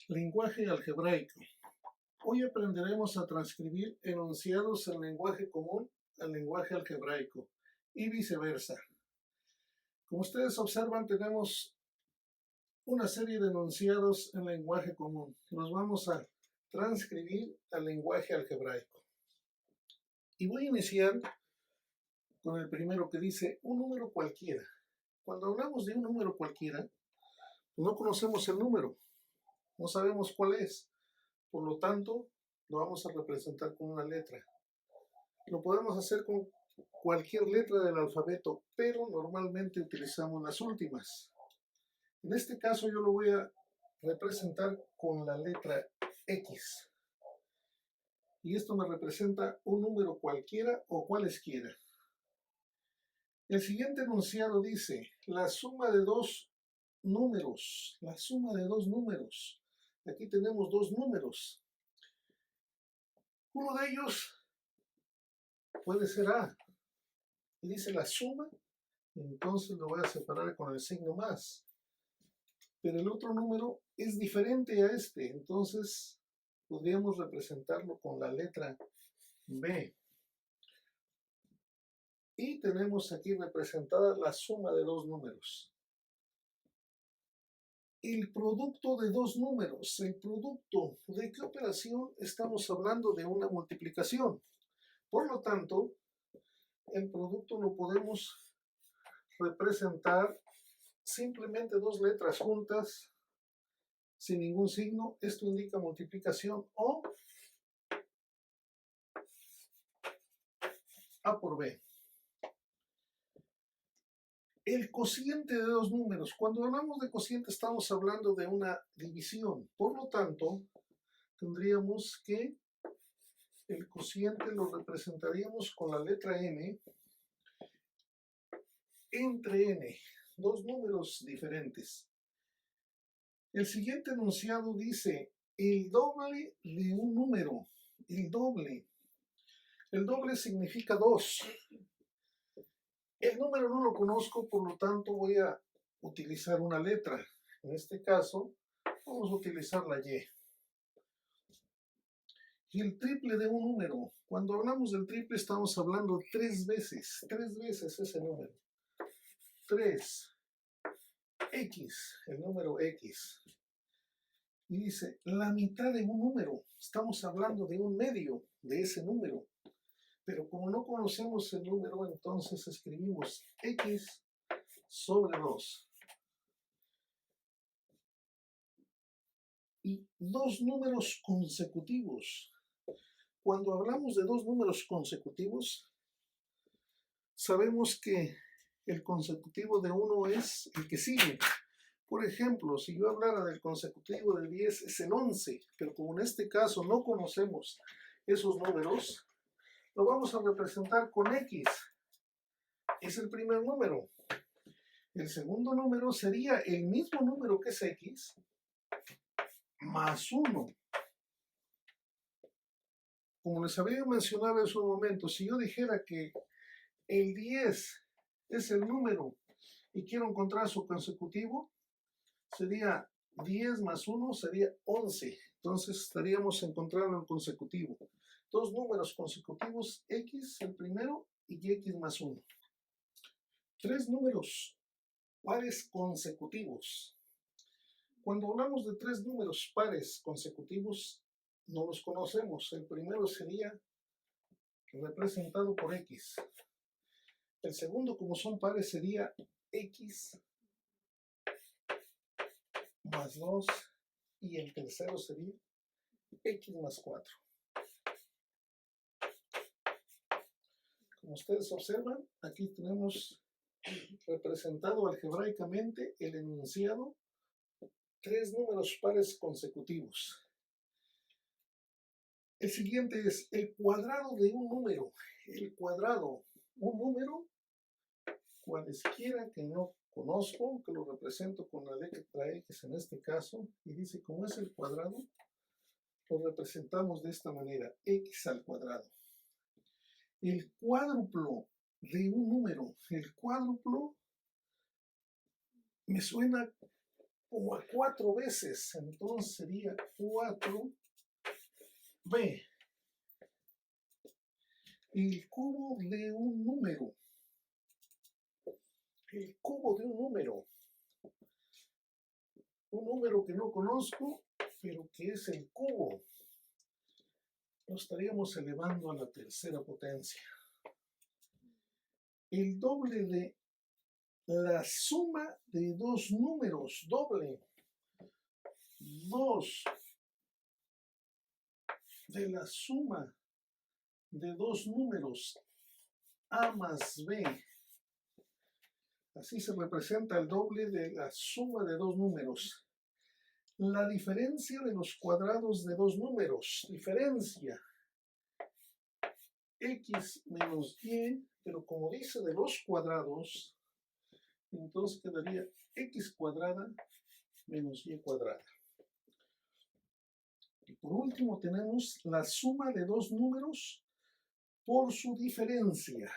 Lenguaje algebraico. Hoy aprenderemos a transcribir enunciados en lenguaje común al lenguaje algebraico y viceversa. Como ustedes observan, tenemos una serie de enunciados en lenguaje común. Los vamos a transcribir al lenguaje algebraico. Y voy a iniciar con el primero que dice un número cualquiera. Cuando hablamos de un número cualquiera, no conocemos el número, no sabemos cuál es. Por lo tanto, lo vamos a representar con una letra. Lo podemos hacer con cualquier letra del alfabeto, pero normalmente utilizamos las últimas. En este caso yo lo voy a representar con la letra X. Y esto me representa un número cualquiera o cualesquiera. El siguiente enunciado dice, la suma de dos números. La suma de dos números. Aquí tenemos dos números. Uno de ellos puede ser A. Y dice la suma, entonces lo voy a separar con el signo más. Pero el otro número es diferente a este, entonces podríamos representarlo con la letra B. Y tenemos aquí representada la suma de dos números. El producto de dos números, el producto, ¿de qué operación estamos hablando? De una multiplicación. Por lo tanto, el producto lo podemos representar simplemente dos letras juntas, sin ningún signo. Esto indica multiplicación o A por B. El cociente de dos números. Cuando hablamos de cociente estamos hablando de una división. Por lo tanto, tendríamos que el cociente lo representaríamos con la letra N entre N. Dos números diferentes. El siguiente enunciado dice el doble de un número. El doble. El doble significa 2. El número no lo conozco, por lo tanto voy a utilizar una letra. En este caso, vamos a utilizar la Y. Y el triple de un número. Cuando hablamos del triple estamos hablando tres veces ese número. 3. X, el número X. Y dice, la mitad de un número. Estamos hablando de un medio de ese número. Pero como no conocemos el número, entonces escribimos X sobre 2. Y dos números consecutivos. Cuando hablamos de dos números consecutivos, sabemos que el consecutivo de uno es el que sigue. Por ejemplo, si yo hablara del consecutivo del 10, es el 11, pero como en este caso no conocemos esos números, lo vamos a representar con X. Es el primer número. El segundo número sería el mismo número que es X, más 1. Como les había mencionado en su momento, si yo dijera que el 10 es el número y quiero encontrar su consecutivo, sería 10 más 1 sería 11. Entonces estaríamos encontrando el consecutivo. Dos números consecutivos, X el primero y X más 1. Tres números pares consecutivos. Cuando hablamos de tres números pares consecutivos, no los conocemos. El primero sería representado por X. El segundo, como son pares, sería X más 2. Y el tercero sería X más 4. Como ustedes observan, aquí tenemos representado algebraicamente el enunciado tres números pares consecutivos. El siguiente es el cuadrado de un número. El cuadrado, un número, cualesquiera que no conozco, que lo represento con la letra X en este caso, y dice, como es el cuadrado, lo representamos de esta manera, X al cuadrado. El cuádruplo de un número. El cuádruplo me suena como a 4 veces, entonces sería 4b. El cubo de un número. El cubo de un número. Un número que no conozco, pero que es el cubo. Lo estaríamos elevando a la tercera potencia. El doble de la suma de dos números, doble. 2 de la suma de dos números, a más b. Así se representa el doble de la suma de dos números. La diferencia de los cuadrados de dos números. Diferencia. X menos y, pero como dice de los cuadrados, entonces quedaría x cuadrada menos y cuadrada. Y por último tenemos la suma de dos números por su diferencia.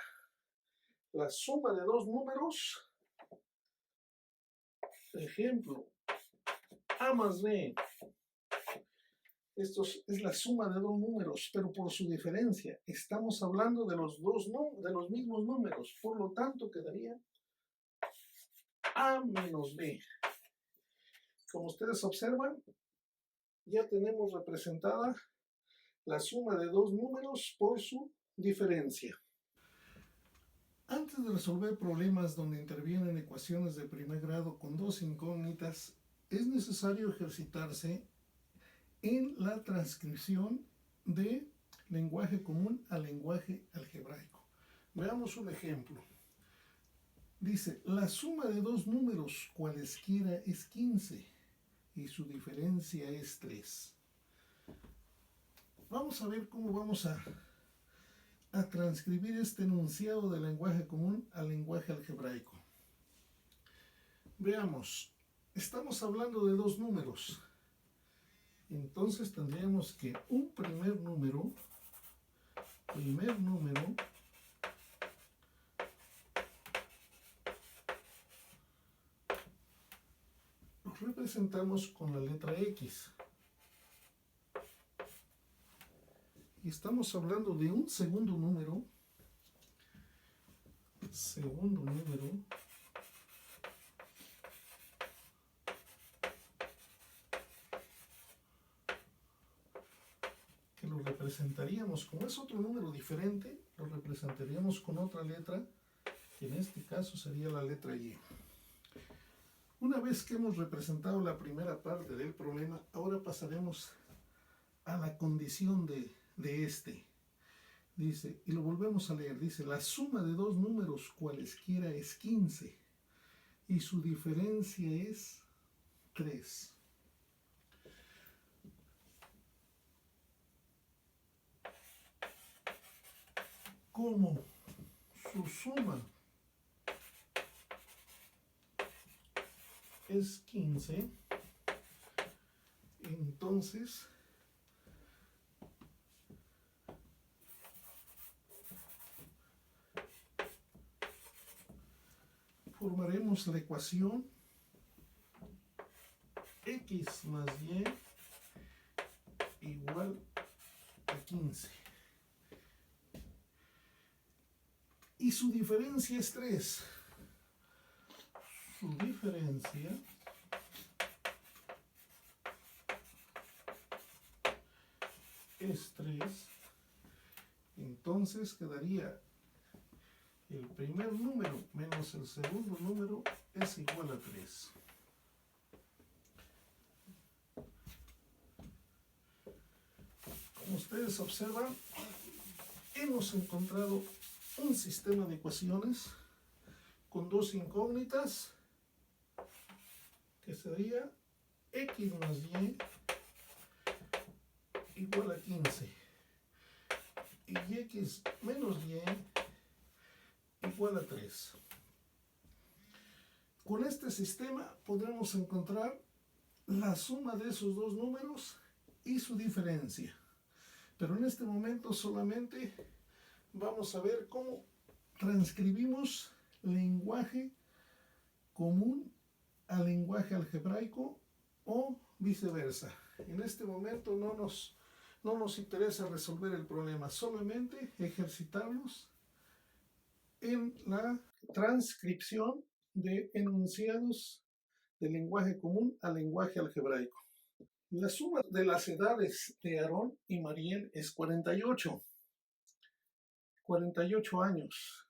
La suma de dos números, por ejemplo, a más b. Esto es la suma de dos números, pero por su diferencia. Estamos hablando de los mismos números. Por lo tanto, quedaría a menos b. Como ustedes observan, ya tenemos representada la suma de dos números por su diferencia. Antes de resolver problemas donde intervienen ecuaciones de primer grado con dos incógnitas, es necesario ejercitarse en la transcripción de lenguaje común al lenguaje algebraico. Veamos un ejemplo. Dice, la suma de dos números cualesquiera es 15 y su diferencia es 3. Vamos a ver cómo vamos a transcribir este enunciado del lenguaje común al lenguaje algebraico. Veamos, estamos hablando de dos números. Entonces tendríamos que un primer número lo representamos con la letra X. Y estamos hablando de un segundo número que lo representaríamos, como es otro número diferente, lo representaríamos con otra letra, que en este caso sería la letra Y. Una vez que hemos representado la primera parte del problema, ahora pasaremos a la condición de este. Dice, y lo volvemos a leer, dice, la suma de dos números cualesquiera es 15 y su diferencia es 3. Como su suma es 15, entonces formaremos la ecuación x más y igual a 15. Y su diferencia es 3. Su diferencia es 3. Entonces quedaría el primer número menos el segundo número es igual a 3. Como ustedes observan, hemos encontrado un sistema de ecuaciones con dos incógnitas que sería x más y igual a 15 y x menos y igual a 3. Con este sistema podremos encontrar la suma de esos dos números y su diferencia. Pero en este momento solamente vamos a ver cómo transcribimos lenguaje común al lenguaje algebraico o viceversa. En este momento no nos interesa resolver el problema, solamente ejercitarnos en la transcripción de enunciados del lenguaje común al lenguaje algebraico. La suma de las edades de Aarón y Mariel es 48 años.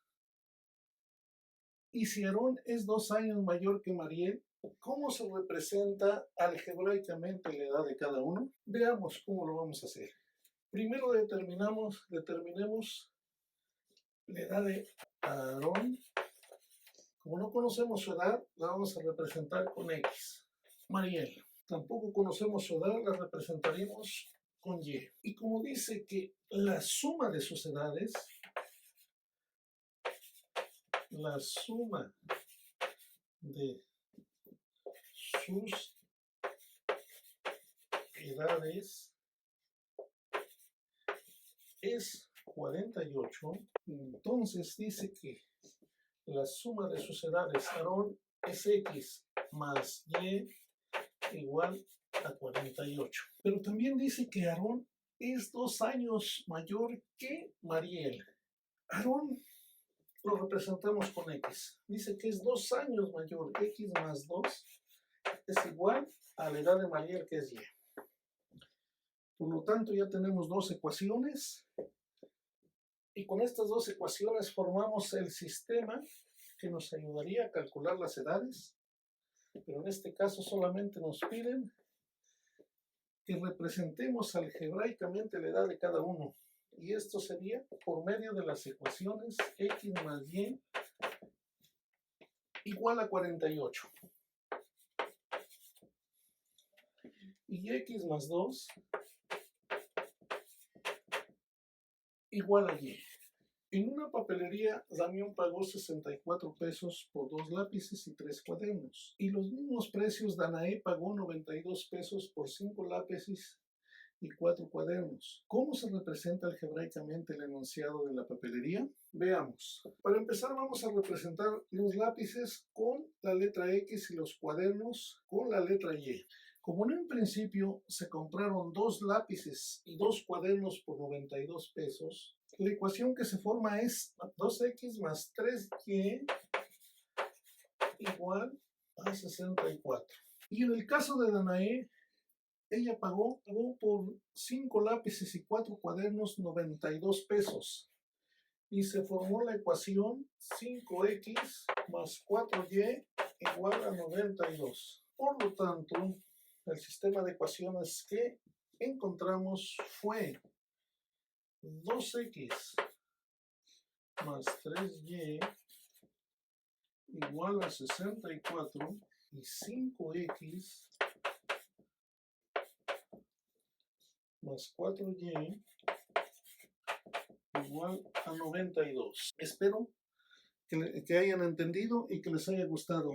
Y si Aarón es 2 años mayor que Mariel, ¿cómo se representa algebraicamente la edad de cada uno? Veamos cómo lo vamos a hacer. Primero determinemos la edad de Aarón. Como no conocemos su edad, la vamos a representar con X. Mariel, tampoco conocemos su edad, la representaremos con Y. Y como dice que la suma de sus edades, la suma de sus edades es 48, entonces dice que la suma de sus edades, Aarón, es X más Y igual a 48. Pero también dice que Aarón es 2 años mayor que Mariel. Aarón lo representamos con X. Dice que es 2 años mayor. X más 2 es igual a la edad de Mariel, que es Y. Por lo tanto, ya tenemos dos ecuaciones. Y con estas dos ecuaciones formamos el sistema que nos ayudaría a calcular las edades. Pero en este caso solamente nos piden que representemos algebraicamente la edad de cada uno. Y esto sería por medio de las ecuaciones X más Y igual a 48. Y X más 2 igual a Y. En una papelería, Damián pagó 64 pesos por 2 lápices y 3 cuadernos. Y los mismos precios, Danae pagó 92 pesos por 5 lápices y 4 cuadernos. ¿Cómo se representa algebraicamente el enunciado de la papelería? Veamos. Para empezar, vamos a representar los lápices con la letra X y los cuadernos con la letra Y. Como en un principio se compraron 2 lápices y 2 cuadernos por 92 pesos, la ecuación que se forma es 2x más 3y igual a 64. Y en el caso de Danae, ella pagó por 5 lápices y 4 cuadernos 92 pesos. Y se formó la ecuación 5x más 4y igual a 92. Por lo tanto, el sistema de ecuaciones que encontramos fue 2x más 3y igual a 64 y 5x más 4y igual a 92. Espero que hayan entendido y que les haya gustado.